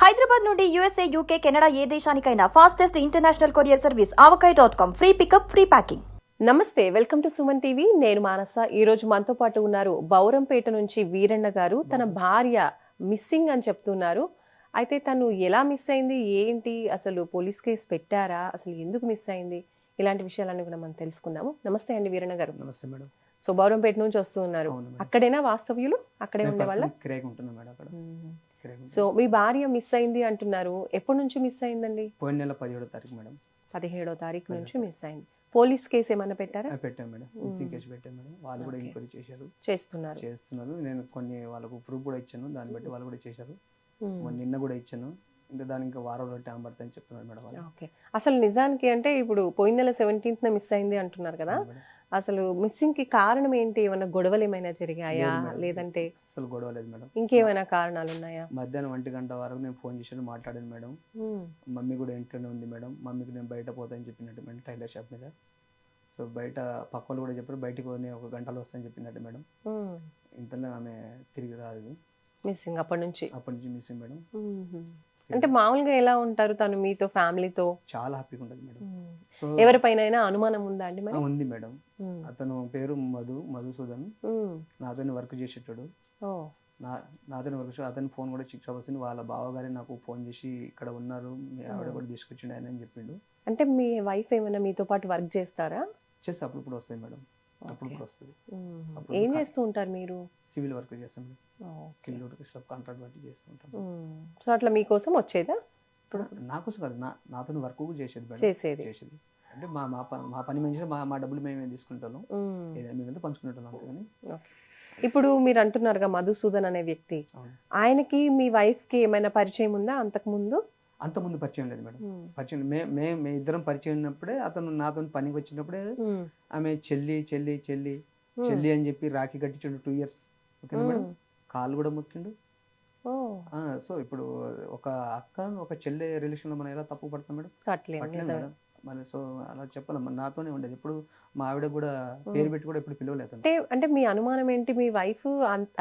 హైదరాబాద్ నుండి USA, UK, Canada ఏ దేశానికైనా fastest international courier service avocai.com. Free pickup, free packing. నమస్తే, వెల్కమ్ టు సుమన్ టీవీ. నేను మానస. ఈ రోజు మనతో పాటు ఉన్నారు బౌరంపేట నుంచి వీరన్న గారు. తన భార్య మిస్సింగ్ అని చెప్తున్నారు. అయితే తను ఎలా మిస్ అయింది, ఏంటి, అసలు పోలీస్ కేసు పెట్టారా, అసలు ఎందుకు మిస్ అయింది, ఇలాంటి విషయాలన్నీ కూడా మనం తెలుసుకుందాము. నమస్తే అండి వీరన్న గారు. నమస్తే మేడం. సో బౌరంపేట నుంచి వస్తూ ఉన్నారు. అక్కడేనా వాస్తవ్యులు? అక్కడే ఉండేవాళ్ళ? సో మీ భార్య మిస్ అయింది అంటున్నారు. ఎప్పటి నుంచి మిస్ అయిందండి? పోయిన నెల 17వ తారీఖు మేడం. 17వ తారీఖు నుంచి మిస్ అయింది. పోలీస్ కేసు ఏమన్నా పెట్టారా? పెట్టాం మేడం. మిస్సింగ్ కేసు పెట్టాం మేడం. వాళ్ళు కూడా ఎంక్వైరీ చేస్తున్నారు. నేను కొన్ని వాళ్ళకు ప్రూఫ్ కూడా ఇచ్చాను. దాన్ని బట్టి వాళ్ళు కూడా చేశారు. నిన్న కూడా ఇచ్చాను. ఇంకా దానికి ఇంకా వారం రోజులు టైం పడుతుంది అని చెప్తున్నారు మేడం వాళ్ళు. ఓకే, అసలు నిజానికి అంటే ఇప్పుడు పోయిన నెల 17th మిస్ అయింది అంటున్నారు కదా, అసలు మిస్సింగ్ కి కారణం ఏంటి? ఏమైనా గొడవలు ఏమైనా జరిగాయా, లేదంటే అసలు గొడవ లేదు మేడం. ఇంకేమైనా కారణాలు ఉన్నాయా? మధ్యాహ్నం 1 గంట వరకు నేను ఫోన్ చేసి మాట్లాడాను మేడం. మమ్మీ కూడా ఇంట్లోనే ఉంది మేడం. మమ్మీకి నేను బయట పోతానని చెప్పినట్టు మేడం, టైలర్ షాప్ మీద. సో బయట పక్క వాళ్ళు కూడా చెప్పారు బయటకు నేను 1 గంటలో వస్తానని చెప్పినట్టు మేడం. ఇంతలో ఆమె తిరిగి రాదు. మిస్సింగ్ అప్పటి నుంచి మిస్సింగ్ మేడం. అంటే మామూలుగా ఎలా ఉంటారు తను మీతో, ఫ్యామిలీతో? చాలా హ్యాపీగా ఉంటుంది మేడం. సో ఎవరిపైన అనుమానం ఉందా అండి? ఉంది మేడం. అతను పేరు మధుసూదన్. నాతో వర్క్ చేసేటాడు. నాతో వర్క్ అతని ఫోన్ కూడా చిక్ వస్తుంది. వాళ్ళ బావగారే నాకు ఫోన్ చేసి ఇక్కడ ఉన్నారు, మీ ఆవిడ కూడా తీసుకొచ్చిండు ఆయన అని చెప్పిండు. అంటే మీ వైఫ్ ఏమైనా మీతో పాటు వర్క్ చేస్తారా? చేసి అప్పుడు వస్తాయి మేడం. అప్పుడు వస్తుంది. ఏం చేస్తూ ఉంటారు మీరు? సివిల్ వర్క్ చేస్తాం. Civil work sub contract work చేస్తూ ఉంటాం. సో అట్లా మీకోసం వచ్చేదా? ఇప్పుడు నా కోసం కాదు, నాతో వర్క్ చేసేది చేసేది. అంటే మా పని మంచిగా మా డబ్బులు మేమే తీసుకుంటాను, మేమైతే పంచుకుంటాం అంతేగాని. ఇప్పుడు మీరు అంటున్నారుగా మధుసూదన్ అనే వ్యక్తి, ఆయనకి మీ వైఫ్ కి ఏమైనా పరిచయం ఉందా అంతకుముందు పరిచయం లేదు మేడం. పరిచయం మే ఇద్దరం పరిచయం ఉన్నప్పుడే అతను నాతో పనికి వచ్చినప్పుడే ఆమె చెల్లి చెల్లి చెల్లి చెల్లి అని చెప్పి రాఖీ కట్టించండు 2 years. ఓకేనా మేడం? కాలు కూడా మొక్కిండు. సో ఇప్పుడు ఒక అక్క ఒక చెల్లి రిలేషన్ లో మనం ఎలా తప్పు పడతాం మేడం? మేడం మరి సో అలా చెప్పాలి. నాతోనే ఉండేది. ఇప్పుడు మా ఆవిడ కూడా పేరు పెట్టి కూడా ఎప్పుడు పిలవలేదు. అంటే మీ అనుమానం ఏంటి? మీ వైఫ్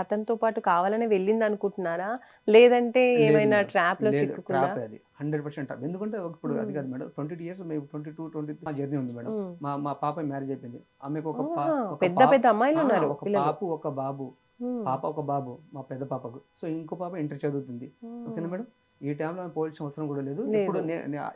అతనితో పాటు కావాలనే వెళ్ళింది అనుకుంటున్నారా, లేదంటే ఏమైనా ట్రాప్ లో చిక్కుకుందా? అది 100% ఎందుకంటే ఇప్పుడు అది కాదు మేడం. 22 years 22-23 మా జర్నీ ఉంది మేడం. మా పాప మ్యారేజ్ అయిపోయింది. ఆమెకు ఒక పెద్ద అమ్మాయిలు ఉన్నారు, ఒక పాపు ఒక బాబు. పాప ఒక బాబు మా పెద్ద పాపకు. సో ఇంకో పాప ఇంటర్ చదువుతుంది. ఓకేనా మేడం? ఈ టైంలో ఆమె పోవాల్సిన అవసరం కూడా లేదు.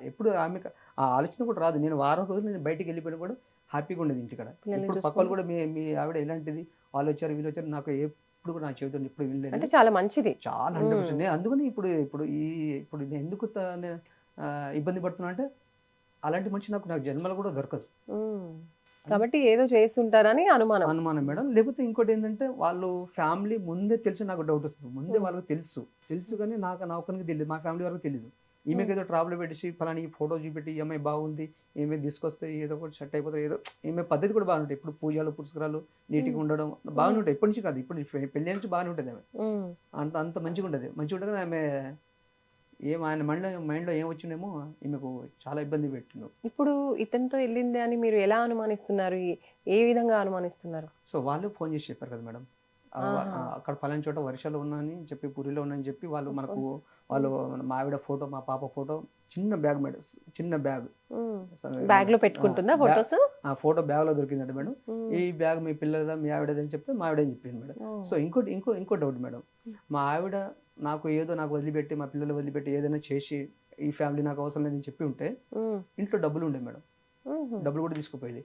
ఎప్పుడు ఆమెకు ఆ ఆలోచన కూడా రాదు. నేను వారం రోజులు నేను బయటికి వెళ్ళిపోయినా కూడా హ్యాపీగా ఉండేది ఇంటికాడ. ఇప్పుడు పక్క వాళ్ళు కూడా మీ ఆవిడ ఎలాంటిది, వాళ్ళు వచ్చారు వీళ్ళు వచ్చారు, నాకు ఎప్పుడు కూడా నా చెబుతాను ఇప్పుడు వినలేదు. అంటే చాలా మంచిది, చాలా 100%. అందుకని ఇప్పుడు నేను ఎందుకు ఇబ్బంది పడుతున్నా అంటే అలాంటి మనిషి నాకు జన్మలో కూడా దొరకదు కాబట్టి ఏదో చేస్తుంటారని అనుమానం మేడం. లేకపోతే ఇంకోటి ఏంటంటే వాళ్ళు ఫ్యామిలీ ముందే తెలిసి నాకు డౌట్ వస్తుంది. ముందే వాళ్ళకి తెలుసు కానీ నా ఒక్కరికి తెలియదు, మా ఫ్యామిలీ వరకు తెలియదు. ఈమెకి ఏదో ట్రావెల్ పెట్టేసి ఫలాని ఫోటో చూపెట్టి ఈ అమ్మాయి బాగుంది, ఏమే తీసుకొస్తే ఏదో ఒకటి సెట్ అయిపోతుంది, ఏదో ఈమె పద్ధతి కూడా బాగుంటాయి. ఇప్పుడు పూజలు పురస్కారాలు నీట్గా ఉండడం బాగానే ఉంటాయి. ఎప్పటి నుంచి కాదు, ఇప్పుడు పెళ్లి నుంచి బాగానే ఉంటుంది ఆమె. అంత మంచిగా ఉంటుంది. ఆమె ఆయన మైండ్లో ఏం వచ్చిందేమో ఈమెకు చాలా ఇబ్బంది పెట్టిండు. ఇప్పుడు ఇతనితో వెళ్ళింది అని మీరు ఎలా అనుమానిస్తున్నారు, ఏ విధంగా అనుమానిస్తున్నారు? సో వాళ్ళు ఫోన్ చేసి చెప్పారు కదా మేడం, అక్కడ ఫలాని చోట వర్షాలు ఉన్నాయని చెప్పి, పూరిలో ఉన్నాయని చెప్పి వాళ్ళు మా ఆవిడ ఫోటో మా పాప ఫోటో చిన్న బ్యాగ్ మేడం, చిన్న బ్యాగ్ లో పెట్టుకుంటుందా ఫోటోస్? ఆ ఫోటో బ్యాగ్ లో దొరికిందంట మేడం. ఈ బ్యాగ్ మీ పిల్లలదా మీ ఆవిడదని చెప్తే మా ఆవిడ చెప్పింది మేడం. సో ఇంకో డౌట్ మేడం, మా ఆవిడ నాకు వదిలిపెట్టి మా పిల్లలు వదిలిపెట్టి ఏదైనా చేసి ఈ ఫ్యామిలీ నాకు అవసరం లేదని చెప్పి ఉంటే ఇంట్లో డబ్బులు ఉండే మేడం, డబ్బులు కూడా తీసుకుపోయేది.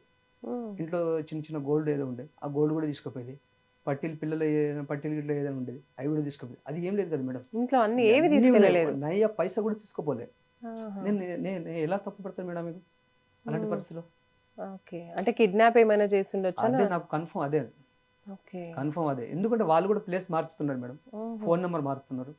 ఇంట్లో చిన్న గోల్డ్ ఏదో ఉండే, ఆ గోల్డ్ కూడా తీసుకుపోయేది. పట్టీలు గిట్ల ఏదైనా ఉండేది, అవి కూడా తీసుకుపోయేది. అది ఏం లేదు కదా మేడం, ఇంట్లో అన్ని ఏవి తీసుకెళ్ళలేదు, నయ్య పైసా కూడా తీసుకోపోలే. నేను ఎలా తప్పు పడతాను మేడం మీకు అలాంటి పరిస్థితిలో? అంటే కిడ్నాప్ ఏమైనా చేసి ఉండొచ్చు? అదే నాకు కన్ఫర్మ్ అదే. ఎందుకంటే వాళ్ళు కూడా ప్లేస్ మార్చుతున్నారు మేడం, ఫోన్ నెంబర్ మారుతున్నారు.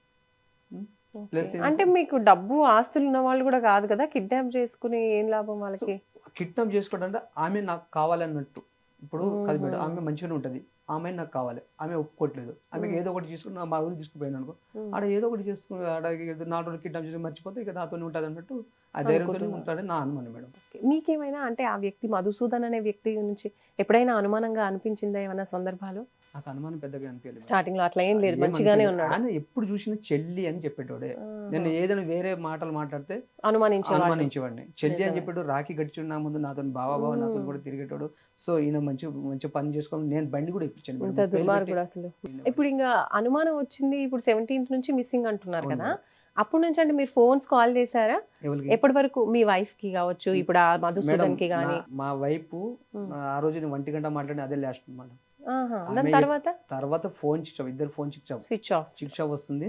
అంటే మీకు డబ్బు ఆస్తులు ఉన్న వాళ్ళు కూడా కాదు కదా, కిడ్నాప్ చేసుకుని ఏం లాభం వాళ్ళకి? కిడ్నాప్ చేసుకోవడం అంటే ఆమె నాకు కావాలన్నట్టు. ఇప్పుడు కాదు మేడం, ఆమె మంచిగానే ఉంటుంది, ఆమె నాకు కావాలి, ఆమె ఒప్పుకోవట్లేదు, ఆమెకి ఏదో ఒకటి చేసుకుని నా బాగుని తీసుకుపోయాను అనుకో, ఆడ ఏదో ఒకటి చేసుకుని ఆడ 4 రోజులు కిడ్నాప్ చేసి మర్చిపోతే ఇక నాతో ఉంటుంది అన్నట్టు ఆ ధైర్యంతో అనుకుంటున్నారు. ఉంటాడని నా అనుమానం మేడం. మీకేమైనా అంటే ఆ వ్యక్తి మధుసూదన్ అనే వ్యక్తి నుంచి ఎప్పుడైనా అనుమానంగా అనిపించిందా ఏమైనా సందర్భాలు? నాకు అనుమానం పెద్దగా అనిపించలేదు. స్టార్టింగ్ లో అట్లా ఏం లేదు, మంచిగానే ఉన్నాడు. ఆయన ఎప్పుడు చూసినా చెల్లి అని చెప్పేటోడే. నేను ఏదైనా వేరే మాటలు మాట్లాడితే అనుమానించేవాడు. అనుమానించేవాడిని. చెల్లి అని నిజమే. చెప్పాడు, రాఖీ గడిచుడు నా ముందు నాతో బావ నాతో కూడా తిరిగేటోడు. సో ఈయన మంచి మంచి పని చేసుకొని నేను బండి కూడా ఇప్పించాను మేడం. ఇంత దుర్మార్గుడు అసలు. ఇప్పుడు ఇంకా అనుమానం వచ్చింది, ఇప్పుడు 17th నుంచి మిస్సింగ్ అంటున్నారు అవును కదా, అప్పటి నుంచి అంటే మీరు ఫోన్స్ కాల్ చేశారా? ఎవరికి? ఎప్పటి వరకు మీ వైఫ్ కి కావచ్చు, ఇప్పుడు ఆ మేడం, మధుసూదన్ కి గానీ? మా వైపు ఆ రోజు నేను 1 గంట మాట్లాడిన అదే లాస్ట్ మేడం. దాని ఆమె తర్వాత ఫోన్ చిక్చావు, ఇద్దరు ఫోన్ చిక్చావు, స్విచ్ ఆఫ్. చిక్చావు వస్తుంది.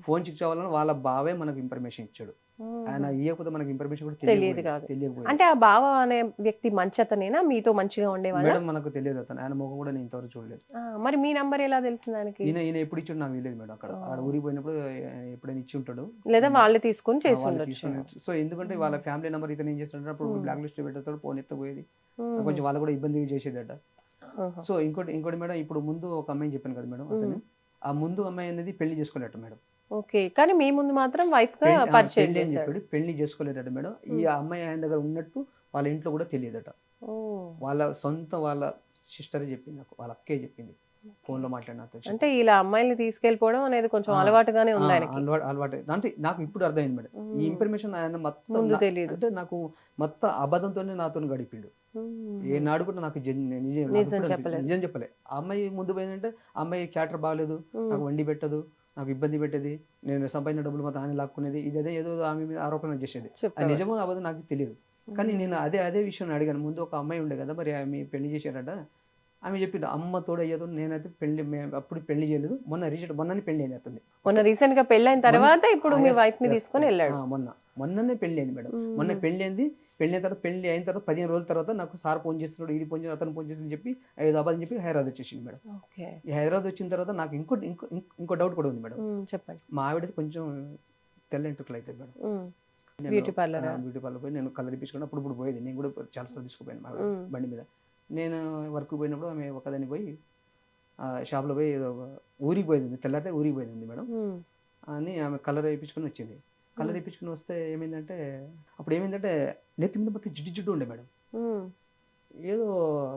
ఫోన్ చిక్చావు వల్ల వాళ్ళ బావే మనకు ఇన్ఫర్మేషన్ ఇచ్చాడు. ఆయన ఇవ్వకపోతే మనకి ఇన్ఫర్మేషన్ కూడా తెలియదు కాదు. తెలియకపోయింది. అంటే ఆ బావ అనే వ్యక్తి మంచతనేనా, మీతో మంచిగా ఉండేవాళ్ళ? మేడం మనకు తెలియదు, అతను ఆయన ముఖం కూడా నేను ఇంతవరకు చూడలేదు. మరి మీ నంబర్ ఎలా తెలిసింది ఆయనకి? ఈయన ఎప్పుడు ఇచ్చాడు నాకు తెలియదు మేడం. అక్కడ ఆడ ఊరికి పోయినప్పుడు ఎప్పుడైనా ఇచ్చి ఉంటాడు, లేదా వాళ్ళే తీసుకొని చేసి వాళ్ళు ఉండొచ్చు. తీసుకొని. సో ఎందుకంటే వాళ్ళ ఫ్యామిలీ నెంబర్ ఇతను ఏం చేస్తుంటే అప్పుడు బ్లాక్ లిస్ట్ పెట్టేస్తాడు, ఫోన్ ఎత్తపోయేది, కొంచెం వాళ్ళు కూడా ఇబ్బంది చేసేదట. సో ఇంకోటి మేడం, ఇప్పుడు ముందు ఒక అమ్మాయిని చెప్పాను కదా మేడం, అతను ఆ ముందు అమ్మాయి అనేది పెళ్లి చేసుకోలేట మేడం. ఓకే, కానీ మీ ముందు మాత్రం వైఫ్ గా పరిచయం పెళ్లి అని చేశాడు. చెప్పాడు, పెళ్లి చేసుకోలేదట మేడం. ఈ అమ్మాయి ఆయన దగ్గర ఉన్నట్టు వాళ్ళ ఇంట్లో కూడా తెలియదట. వాళ్ళ సిస్టర్ చెప్పింది నాకు, వాళ్ళ అక్కే చెప్పింది ఫోన్ లో మాట్లాడిన. అంటే ఇలా అమ్మాయిని తీసుకెళ్లిపోవడం అనేది కొంచెం అలవాటుగానే ఉంది ఆయనకి. అలవాటు అంటే నాకు ఇప్పుడు అర్థమైంది మేడం. ఈ ఇన్ఫర్మేషన్ ఆయన మొత్తం ముందు తెలియదు. అంటే నాకు మొత్తం అబద్ధంతోనే నాతో గడిపిండు. ఏనాడు కూడా నాకు నిజం చెప్పలేదు. నిజం చెప్పలే. ఆ అమ్మాయి ముందు పోయిందంటే ఆ అమ్మాయి క్యాటర్ బాగాలేదు, నాకు వండి పెట్టదు, నాకు ఇబ్బంది పెట్టేది, నేను సంపాదించిన డబ్బులు మొత్తం ఆయన లాక్కునేది, ఇదే ఏదో ఆమె మీద ఆరోపణ చేసేది. అది నిజమో అబద్ధం నాకు తెలియదు. కానీ నేను అదే విషయం అడిగాను. ముందు ఒక అమ్మాయి ఉండే కదా, మరి ఆమె పెళ్లి చేశారట. ఆమె చెప్పిండు అమ్మ తోడు అయ్యేదో, నేనైతే అప్పుడు పెళ్లి చేయలేదు, మొన్ననే పెళ్లి అయింది అతన్ని. మొన్న రీసెంట్ గా పెళ్లి అయిన తర్వాత ఇప్పుడు మీ వైఫ్ ని తీసుకొని వెళ్ళాడు. మొన్ననే పెళ్లి అయింది మేడం. మొన్న పెళ్లి అయింది. పెళ్లి అయిన తర్వాత 15 రోజుల తర్వాత నాకు సార్ ఫోన్ చేస్తున్నాడు, ఇది ఫోన్ చేసి అతను ఫోన్ చేసి చెప్పి హైదరాబాద్ అని చెప్పి హైదరాబాద్ వచ్చేసింది మేడం. ఈ హైదరాబాద్ వచ్చిన తర్వాత నాకు ఇంకో డౌట్ కూడా ఉంది మేడం. చెప్పండి. మా ఆవిడ కొంచెం తెల్ల ఎంట్రుకలు అవుతుంది మేడం. బ్యూటీ పార్లర్ పోయి నేను కలర్ ఇప్పించుకుని అప్పుడు పోయేది. నేను కూడా చాలా సార్లు తీసుకుపోయాను మా బండి మీద. నేను వర్క్ పోయినప్పుడు ఆమె ఒకదాన్ని పోయి షాప్లో పోయి ఏదో ఊరికి పోయింది, తెల్లారితే ఊరికి పోయింది మేడం అని ఆమె కలర్ వేయించుకొని వచ్చింది. కలర్ వేయించుకుని వస్తే ఏమైందంటే నెత్తి మీద మొత్తం జిడ్డు ఉండే మేడం. ఏదో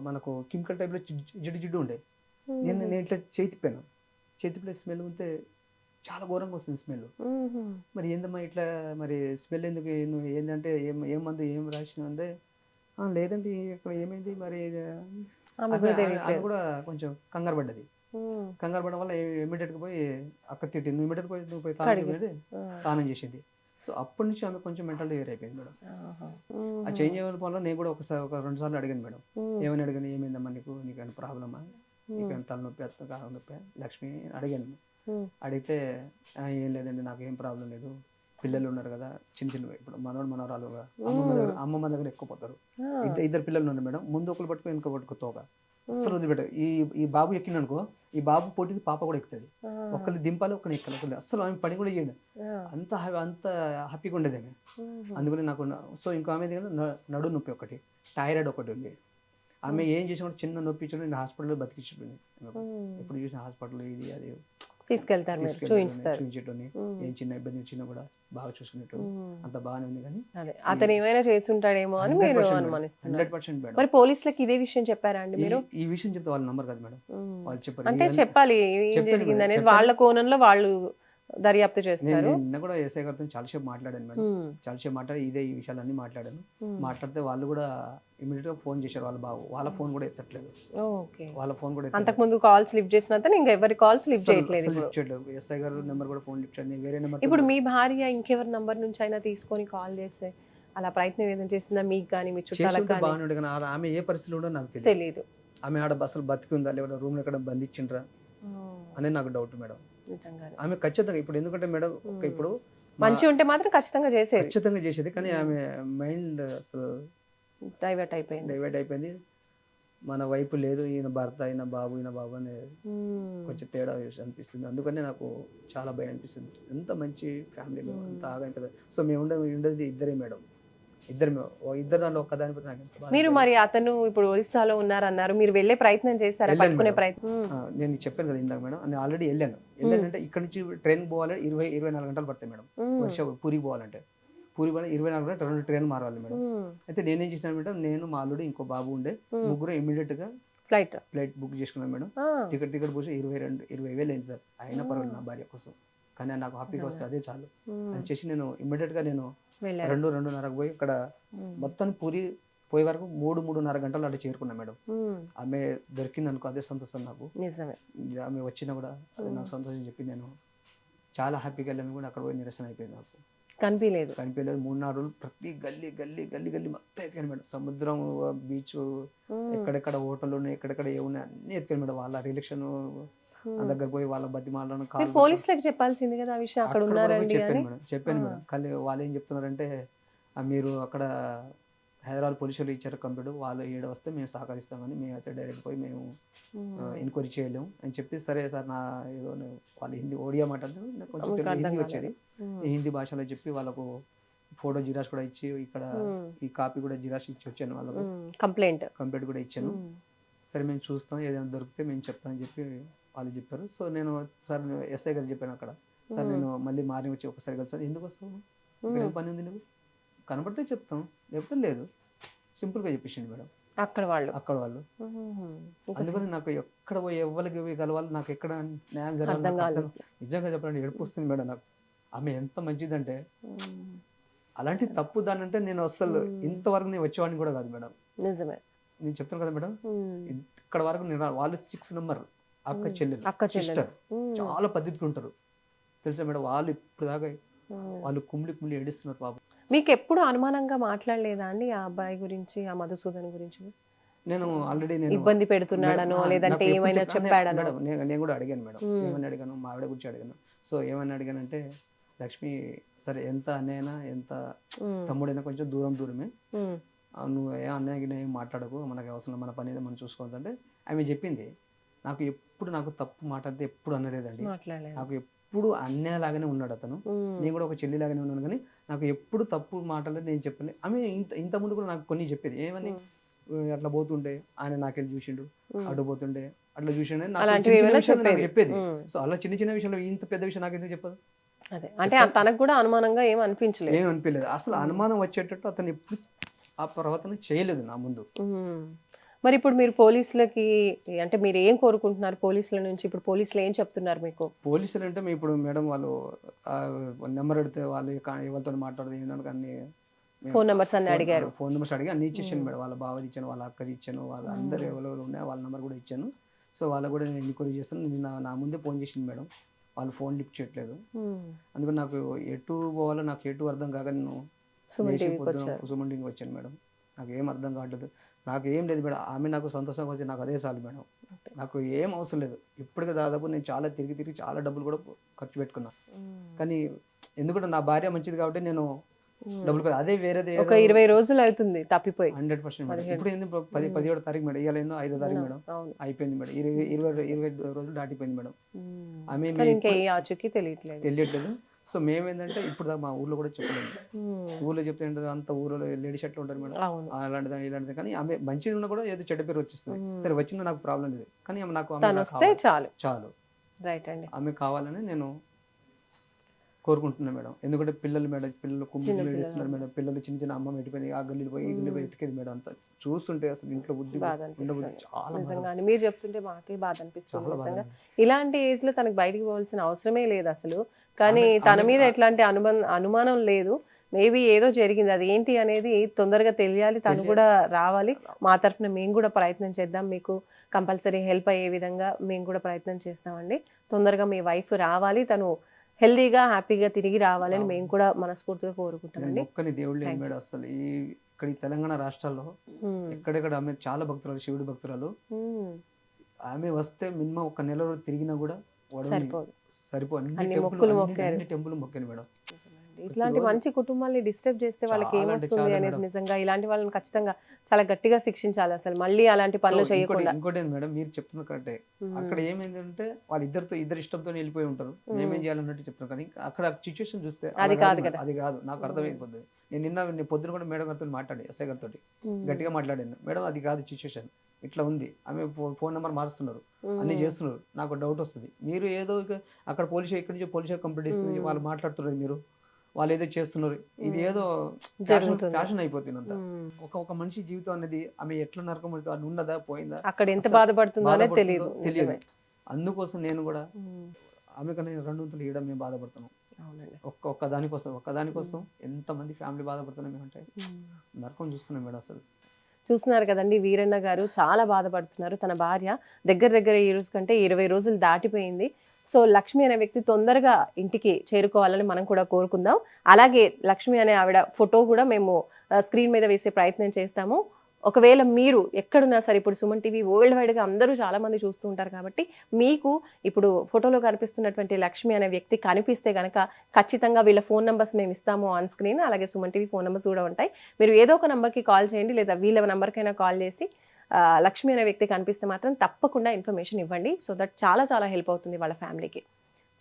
మనకు కెమికల్ టైప్లో జిడ్డు ఉండే. నేను ఇట్లా చేతిపోయిన స్మెల్ ఉంటే చాలా ఘోరంగా వస్తుంది స్మెల్. మరి ఏందమ్మా ఇట్లా, మరి స్మెల్ ఎందుకు, ఏంటంటే ఏం మందు ఏం రాసిన అంటే లేదండి ఇక్కడ ఏమైంది మరి. అది కూడా కొంచెం కంగారు పడ్డది. కంగారు పడడం వల్ల ఇమీడియట్గా పోయి అక్కడ తిట్టింది. ఇమీడియట్ పోయి స్నానం చేసింది. సో అప్పటి నుంచి ఆమె కొంచెం మెంటల్ వేర్ అయిపోయింది మేడం. ఆ చేంజ్ అయ్యే వల్ల నేను కూడా ఒక 2 సార్లు అడిగాను మేడం. ఏమని అడిగాను, ఏమైందమ్మా నీకు ఏమైనా ప్రాబ్లమా, నీకేమైనా తలనొప్పి కాళ్ళ నొప్పి లక్ష్మి అడిగాను. అడిగితే ఏం లేదండి నాకు ఏం ప్రాబ్లం లేదు, పిల్లలు ఉన్నారు కదా చిన్న ఇప్పుడు మనవరాలు అమ్మమ్మ దగ్గర ఎక్కువ పోతారు. ఇద్దరు పిల్లలు ఉన్నారు మేడం. ముందు ఒకరు పట్టుకో వెనుక పట్టుకో తోక అసలు వదిలిపెట్టారు. ఈ బాబు ఎక్కిననుకో ఈ బాబు పోటీ పాప కూడా ఎక్కుతుంది. ఒకరిని దింపాలి ఒకరిని ఎక్కాలి. అసలు ఆమె పని కూడా చేయడం అంత హ్యాపీగా ఉండేది ఆమె. అందుకని నాకు సో ఇంకో ఆమె దగ్గర నడు నొప్పి ఒకటి, థైరాయిడ్ ఒకటి ఉంది. ఆమె ఏం చేసినా చిన్న నొప్పి ఇచ్చాడు, నేను హాస్పిటల్లో బతికించుకుని ఎప్పుడు చూసిన హాస్పిటల్ ఇది అది తీసుకెళ్తారు, చూపించేటోని. ఏం చిన్న ఇబ్బంది వచ్చినా కూడా బాగా చూసుకునేట్టు అంత బాగానే ఉంది. కానీ అతను ఏమైనా చేసి ఉంటాడేమో అని మీరు అనుమానిస్తున్నారు. 100% మేడం. మరి పోలీసులకి ఇదే విషయం చెప్పారా అండి మీరు? ఈ విషయం చెప్తే వాళ్ళ నంబర్ కదా మేడం, వాళ్ళు చెప్పారు. అంటే చెప్పాలి ఏం జరిగింది అనేది, వాళ్ళ కోణంలో వాళ్ళు దర్యాప్తు చేస్తారు. నిన్న కూడా ఎస్ఐ గారితో చాలాసేపు మాట్లాడాను మేడం. చాలాసేపు మాట్లాడి ఈ విషయాలన్నీ మాట్లాడాను. మాట్లాడితే వాళ్ళు కూడా ఇమీడియట్ గా ఫోన్ చేశారు. వాళ్ళ ఫోన్ కూడా ఎత్తట్లేదు. వాళ్ళ ఫోన్ కూడా అంతకు ముందు కాల్స్ లిఫ్ట్ చేసిన ఇంకా ఎవరి కాల్స్ లిఫ్ట్ చేయట్లేదు. ఎస్ఐ గారు నెంబర్ కూడా ఫోన్ లిఫ్ట్ చేయండి, వేరే నెంబర్. ఇప్పుడు మీ భార్య ఇంకెవరి నంబర్ నుంచి అయినా తీసుకొని కాల్ చేస్తే అలా ప్రయత్నం ఏదైనా చేస్తుందా మీకు కానీ మీ చుట్టాలకు కానీ? బాగుండే కానీ ఆమె ఏ పరిస్థితిలో ఉండో నాకు తెలియదు. ఆమె ఆడ అసలు బతికిందా లేదా, రూమ్ ఎక్కడ బంధించిండ్రా అనేది నాకు డౌట్ మేడం. ఆమె ఖచ్చితంగా ఇప్పుడు ఎందుకంటే మేడం ఇప్పుడు మంచి ఉంటే మాత్రం ఖచ్చితంగా చేసేది. కానీ ఆమె మైండ్ అసలు డైవర్ట్ అయిపోయింది. మన వైపు లేదు, ఈయన భర్త ఈయన బాబు అని కొంచెం తేడా అనిపిస్తుంది. అందుకనే నాకు చాలా భయం అనిపిస్తుంది. ఎంత మంచి ఫ్యామిలీ మేము, అంత ఆగా. సో మేము ఉండేది ఇద్దరే మేడం. ఇద్దరు ఒక్క దానిపై నాకు ఎంత బాధ మీరు అనిపించింది. మరి అతను ఇప్పుడు ఒరిస్సాలో ఉన్నారన్నారు, మీరు వెళ్ళే ప్రయత్నం చేశారా, వెళ్ళాను పట్టుకునే మేడం. ప్రయత్నం? నేను చెప్పాను కదా ఇందాక మేడం, నేను ఆల్రెడీ వెళ్ళానంటే ఇక్కడ నుంచి ట్రైన్ పోవాలి 24 గంటలు పడతాయి మేడం. పూరికి పోవాలంటే పూరి పోవాలి 24 గంటలు 2 ట్రైన్ మారాలి మేడం. అయితే నేనేం చేసినాను మేడం, నేను మా అల్లుడు ఇంకో బాబు ఉండే, ముగ్గురు ఇమీడియట్ గా ఫ్లైట్ ఫ్లైట్ బుక్ చేసుకున్నాను మేడం. టికెట్ పోసి 20,000 అయింది సార్. అయినా పర్వాలేదు నా భార్య కోసం, కానీ నాకు హ్యాపీగా వస్తే అదే చాలు అని చేసి నేను ఇమ్మీడియట్ గా నేను వెళ్ళారు. 2:30కు పోయి ఇక్కడ మొత్తం పూరి పోయే వరకు 3-3:30 గంటలు అక్కడ చేరుకున్నా మేడం. ఆమె దొరికింది అనుకో అదే సంతోషం నాకు. నిజమే. ఆమె వచ్చినా కూడా అది నాకు సంతోషం చెప్పి నేను చాలా హ్యాపీగా వెళ్ళాము కూడా. అక్కడ పోయి నిరసన అయిపోయింది, నాకు కనిపించలేదు. 3-4 రోజులు ప్రతి గల్లీ గల్లీ గల్లీ గల్లీ మొత్తం ఎత్తుకాను మేడం. సముద్రం, బీచ్, ఎక్కడెక్కడ హోటల్ ఉన్నాయి, ఎక్కడెక్కడ ఏమున్నాయి అన్ని ఎత్తుకాను మేడం. వాళ్ళ రిలేషన్ దగ్గర పోయి వాళ్ళ బతిమాలను మీరు పోలీసులకు చెప్పాల్సింది కదా ఆ విషయం, అక్కడ ఉన్నారండి అని. చెప్పాను మేడం. కానీ వాళ్ళు ఏం చెప్తున్నారంటే, మీరు అక్కడ హైదరాబాద్ పోలీసులు ఇచ్చారు కంప్లీట్, వాళ్ళు ఏడ వస్తే మేము సహకరిస్తామని, మేము అయితే డైరెక్ట్ పోయి మేము ఎంక్వైరీ చేయలేము అని చెప్పి, సరే సార్ నా ఏదో వాళ్ళు హిందీ ఒడియా మాట్లాడుతూ నాకు కొంచెం తెలుగు హిందీ వచ్చేది, ఈ హిందీ భాషలో చెప్పి వాళ్ళకు ఫోటో జిరాక్స్ కూడా ఇచ్చి ఇక్కడ ఈ కాపీ కూడా జిరాక్స్ ఇచ్చి వచ్చాను వాళ్ళకు. కంప్లైంట్ కూడా ఇచ్చాను. సరే మేము చూస్తాం, ఏదైనా దొరికితే మేము చెప్తామని చెప్పి వాళ్ళు చెప్పారు. సో నేను సార్ ఎస్ఐ గారు చెప్పాను అక్కడ, సార్ నేను మళ్ళీ మార్నింగ్ వచ్చి ఒకసారి కలిసాను. ఎందుకు వస్తావు, ఇక్కడ ఏం పని ఉంది, నువ్వు కనబడితే చెప్తాం, లేకపోతే లేదు, సింపుల్గా చెప్పేసింది మేడం అక్కడ వాళ్ళు. అందుకని నాకు ఎక్కడ పోయి ఎవరికి పోయి కలవాలి, నాకు ఎక్కడ న్యాయం జరగాలి నిజంగా చెప్పాలంటే ఏడుపు వస్తుంది మేడం నాకు. ఆమె ఎంత మంచిదంటే, అలాంటి తప్పు దాని అంటే నేను అసలు ఇంతవరకు నేను వచ్చేవాడిని కూడా కాదు మేడం. నిజమే. నేను చెప్తాను కదా మేడం, ఇక్కడ వరకు నేను వాళ్ళు 6 నెంబర్ అక్క చెల్లెలు సిస్టర్ చాలా పద్ధతిగా ఉంటారు తెలుసా మేడం. వాళ్ళు ఇప్పుడు దాకా వాళ్ళు కుమ్లి ఏడుస్తున్నారు పాపం. మీకు ఎప్పుడు అనుమానంగా మాట్లాడలేదా అండి ఆ అబ్బాయి గురించి, ఆ మధుసూదన్ గురించి? నేను ఆల్రెడీ ఇబ్బంది పెడుతున్నాడనో లేదంటే ఏమైనా చెప్పాడనో? నేను కూడా అడిగాను మేడం, ఏమని అడిగాను, మా ఆవిడ గురించి అడిగాను. సో ఏమని అడిగానంటే, లక్ష్మి సరే ఎంత అన్నయ్యనా ఎంత తమ్ముడైనా కొంచెం దూరమే, నువ్వు ఏ అన్నయ్యకి ఏం మాట్లాడకు, మనకి అవసరం, మన పని ఏదో మనం చూసుకోవద్దంటే ఆమె చెప్పింది. నాకు తప్పు మాట్లాడితే ఎప్పుడు అనలేదండి. నాకు ఎప్పుడు అన్నయ్యలాగానే ఉన్నాడు అతను, నేను కూడా ఒక చెల్లిలాగానే ఉన్నాను. కానీ నాకు ఎప్పుడు తప్పు మాట్లాడలేదు నేను చెప్పలే. ఆమె ఇంత ముందు కూడా నాకు కొన్ని చెప్పేది, ఏమని అట్లా పోతుండే ఆయన నాకెళ్ళి చూసిండు, అడ్డు పోతుండే అట్లా చూసిండే చెప్పేది. సో అలా చిన్న విషయంలో ఇంత పెద్ద విషయం నాకు ఎందుకు చెప్పదు? అదే అంటే తనకు కూడా అనుమానంగా ఏం అనిపించలేదు. అసలు అనుమానం వచ్చేటట్టు అతను ఎప్పుడు ఆ ప్రవర్తన చేయలేదు నా ముందు. మరి ఇప్పుడు మీరు పోలీసులకి అంటే మీరు ఏం కోరుకుంటున్నారు పోలీసుల నుంచి? ఇప్పుడు పోలీసులు ఏం చెప్తున్నారు మీకు? పోలీసులు అంటే ఇప్పుడు మేడం వాళ్ళు నెంబర్ అడిగితే వాళ్ళు ఎవరితో మాట్లాడదు ఏంటంటే అన్ని ఫోన్ నెంబర్స్ అన్ని అడిగారు. ఫోన్ నెంబర్స్ అడిగి అన్ని ఇచ్చేసాను మేడం. వాళ్ళ బావది ఇచ్చాను, వాళ్ళ అక్కది ఇచ్చాను, వాళ్ళ అందరు ఎవరెవరు ఉన్నాయో వాళ్ళ నెంబర్ కూడా ఇచ్చాను. సో వాళ్ళకు కూడా నేను ఎన్క్వైరీ చేస్తాను. నా ముందే ఫోన్ చేసింది మేడం, వాళ్ళు ఫోన్ లిఫ్ట్ చేయట్లేదు. అందుకని నాకు ఎటు పోవాలో నాకు ఎటు అర్థం కాక నేను సుమన్ టీవీకి వచ్చాను మేడం. నాకు ఏం అర్థం కావట్లేదు, నాకు ఏం లేదు మేడం. ఆమె నాకు సంతోషంగా వచ్చి నాకు అదే చాలు మేడం, నాకు ఏం అవసరం లేదు. ఇప్పటికే దాదాపు నేను చాలా తిరిగి చాలా డబ్బులు కూడా ఖర్చు పెట్టుకున్నాను. కానీ ఎందుకంటే నా భార్య మంచిది కాబట్టి నేను డబ్బులు కదా, అదే వేరేది ఒక 20 రోజులు అవుతుంది తప్పిపోయి. 100% ఇప్పుడు ఏంది 17వ తారీఖు మేడం, ఇవాళ 5వ తారీఖు మేడం, అయిపోయింది మేడం. 20 రోజులు దాటిపోయింది మేడం. ఆమె తెలియట్లేదు. సో మేమేంటంటే ఇప్పుడు మా ఊర్లో కూడా చెప్పలేదు. ఊర్లో చెప్తే ఏంటంటే అంత ఊర్లో లేడీస్ ఎట్లా ఉంటారు మేడం, అలాంటిది ఇలాంటిది. కానీ ఆమె మంచిగా ఉన్నా కూడా ఏదో చెడ్డ పేరు వచ్చేస్తుంది. సరే వచ్చినా నాకు ప్రాబ్లం లేదు, కానీ ఆమె నాకు చాలు రైట్ అండి. ఆమె కావాలని నేను కోరుకుంటున్నాను మేడం. ఎందుకంటే పిల్లలు కుమ్మిళ్ళు ఏడుస్తున్నారు మేడం. పిల్లలు చిన్న అమ్మ పెట్టిపోయింది, ఆ గల్లీలు పోయి ఈ గల్లీలు ఎత్తికేది మేడం. అంతా చూస్తుంటే అసలు ఇంట్లో బుద్ధి చాలా నిజంగా మీరు చెప్తుంటే మాకే బాధ అనిపిస్తుంది నిజంగా. ఇలాంటి ఏజ్ లో తనకు బయటికి పోవాల్సిన అవసరమే లేదు అసలు. కానీ తన మీద ఎట్లాంటి అనుమానం లేదు. మేబీ ఏదో జరిగింది, అది ఏంటి అనేది తొందరగా తెలియాలి, తను కూడా రావాలి. మా తరఫున మేము కూడా ప్రయత్నం చేద్దాం, మీకు కంపల్సరీ హెల్ప్ అయ్యే విధంగా మేము కూడా ప్రయత్నం చేస్తామండి. తొందరగా మీ వైఫ్ రావాలి, తను హెల్దీగా హ్యాపీగా తిరిగి రావాలని మేము కూడా మనస్ఫూర్తిగా కోరుకుంటామండి. ఒక్కని దేవుడు లేని మేడం అసలు ఇక్కడ ఈ తెలంగాణ రాష్ట్రాల్లో ఎక్కడెక్కడ ఆమె చాలా భక్తురాలు, శివుడి భక్తురాలు. ఆమె వస్తే మినిమం 1 నెల రోజు తిరిగినా కూడా సరిపో అన్ని టెంపుల్ మొక్కాను మేడం. ఇట్లాంటి రోజు మంచి కుటుంబాన్ని డిస్టర్బ్ చేస్తే వాళ్ళకి చాలా అంటే ఏమొస్తుంది చాలా అనేది మేడం. నిజంగా ఇలాంటి వాళ్ళని ఖచ్చితంగా చాలా గట్టిగా శిక్షించాలి అసలు మళ్ళీ అలాంటి పనులు సో చేయకుండా. ఇంకోటి ఏంది మేడం, మీరు చెప్తున్న కరెక్టే. అక్కడ ఏమైందంటే వాళ్ళు ఇద్దరు ఇష్టంతో వెళ్ళిపోయి ఉంటారు, మేమేం చేయాలన్నట్టు చెప్తున్నారు. కానీ అక్కడ సిచ్యువేషన్ చూస్తే అలా అది కాదు మేడం, కదా. అది కాదు. నాకు అర్థమైపోతుంది. నేను పొద్దున కూడా మేడం గారితో మాట్లాడి, ఎస్ఐ గారితో గట్టిగా మాట్లాడాను. మేడం అది కాదు సిచ్యువేషన్, ఇట్లా ఉంది, ఆమె ఫోన్ నెంబర్ మారుస్తున్నారు, అన్ని చేస్తున్నారు, నాకు డౌట్ వస్తుంది. మీరు ఏదో అక్కడ ఇక్కడి నుంచి పోలీస్ కంప్లీట్ ఇస్తుంది, వాళ్ళు మాట్లాడుతున్నారు, మీరు వాళ్ళు ఏదో చేస్తున్నారు, ఇది ఏదో ఫ్యాషన్ అయిపోతుంది అంతా. ఒక మనిషి జీవితం అనేది ఆమె ఎట్లా నరకం అది ఉన్నదా పోయిందా అక్కడ ఎంత అసలు బాధపడుతుందో అనేది తెలియదు. తెలియదు. అందుకోసం నేను కూడా ఆమె కన్నా 2 ఇవ్వడం మేము బాధపడుతున్నాం. అవునండి. ఒక్కదానికోసం ఎంతమంది ఫ్యామిలీ బాధపడుతున్నాం మేమంటే నరకం చూస్తున్నాం మేడం. అసలు చూస్తున్నారు కదండి, వీరన్న గారు చాలా బాధపడుతున్నారు. తన భార్య దగ్గర ఈ రోజు కంటే 20 రోజులు దాటిపోయింది. సో లక్ష్మి అనే వ్యక్తి తొందరగా ఇంటికి చేరుకోవాలని మనం కూడా కోరుకుందాం. అలాగే లక్ష్మి అనే ఆవిడ ఫోటో కూడా మేము స్క్రీన్ మీద వేసే ప్రయత్నం చేస్తాము. ఒకవేళ మీరు ఎక్కడున్నా సరే, ఇప్పుడు సుమన్ టీవీ వరల్డ్ వైడ్గా అందరూ చాలా మంది చూస్తూ ఉంటారు కాబట్టి మీకు ఇప్పుడు ఫోటోలో కనిపిస్తున్నటువంటి లక్ష్మి అనే వ్యక్తి కనిపిస్తే కనుక ఖచ్చితంగా వీళ్ళ ఫోన్ నెంబర్స్ మేము ఇస్తాము ఆన్ స్క్రీన్. అలాగే సుమన్ టీవీ ఫోన్ నెంబర్స్ కూడా ఉంటాయి. మీరు ఏదో ఒక నెంబర్కి కాల్ చేయండి, లేదా వీళ్ళ నెంబర్కైనా కాల్ చేసి లక్ష్మి అనే వ్యక్తి కనిపిస్తే మాత్రం తప్పకుండా ఇన్ఫర్మేషన్ ఇవ్వండి. సో దట్ చాలా చాలా హెల్ప్ అవుతుంది వాళ్ళ ఫ్యామిలీకి.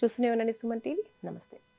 చూస్తూనే ఉండండి సుమన్ టీవీ. నమస్తే.